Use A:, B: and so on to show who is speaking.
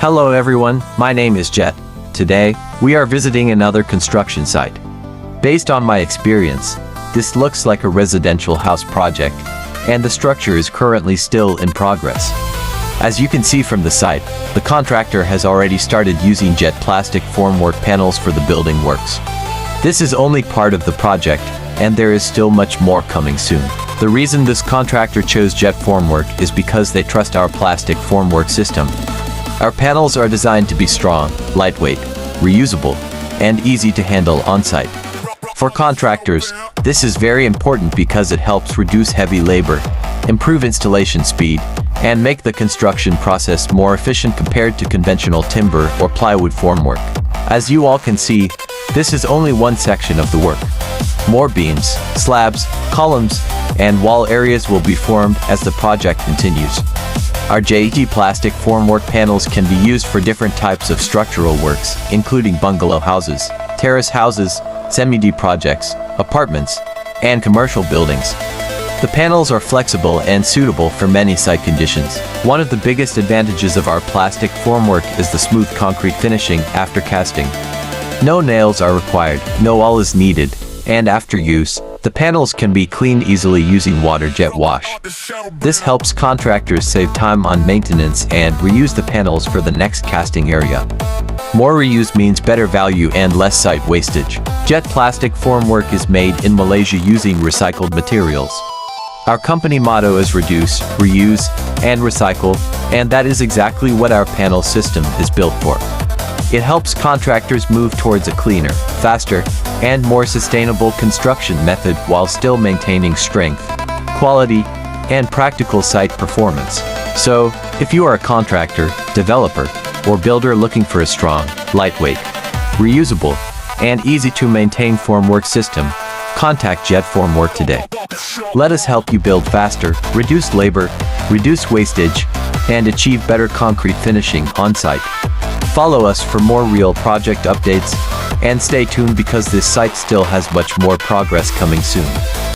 A: Hello everyone, my name is Jet. Today, we are visiting another construction site. Based on my experience, this looks like a residential house project, and the structure is currently still in progress. As you can see from the site, the contractor has already started using jet plastic formwork panels for the building works. This is only part of the project, and there is still much more coming soon. The reason this contractor chose jet formwork is because they trust our plastic formwork system. Our panels are designed to be strong, lightweight, reusable, and easy to handle on-site. For contractors, this is very important because it helps reduce heavy labor, improve installation speed, and make the construction process more efficient compared to conventional timber or plywood formwork. As you all can see, this is only one section of the work. More beams, slabs, columns, and wall areas will be formed as the project continues. Our jet plastic formwork panels can be used for different types of structural works, including bungalow houses, terrace houses, semi-D projects, apartments, and commercial buildings. The panels are flexible and suitable for many site conditions. One of the biggest advantages of our plastic formwork is the smooth concrete finishing after casting. No nails are required, no oil is needed, and after use, the panels can be cleaned easily using water jet wash. This helps contractors save time on maintenance and reuse the panels for the next casting area. More reuse means better value and less site wastage. Jet plastic formwork is made in Malaysia using recycled materials. Our company motto is reduce, reuse, and recycle, and that is exactly what our panel system is built for. It helps contractors move towards a cleaner, faster, and more sustainable construction method while still maintaining strength, quality, and practical site performance. So, if you are a contractor, developer, or builder looking for a strong, lightweight, reusable, and easy-to-maintain formwork system, contact Jet Formwork today. Let us help you build faster, reduce labor, reduce wastage, and achieve better concrete finishing on-site. Follow us for more real project updates, and stay tuned because this site still has much more progress coming soon.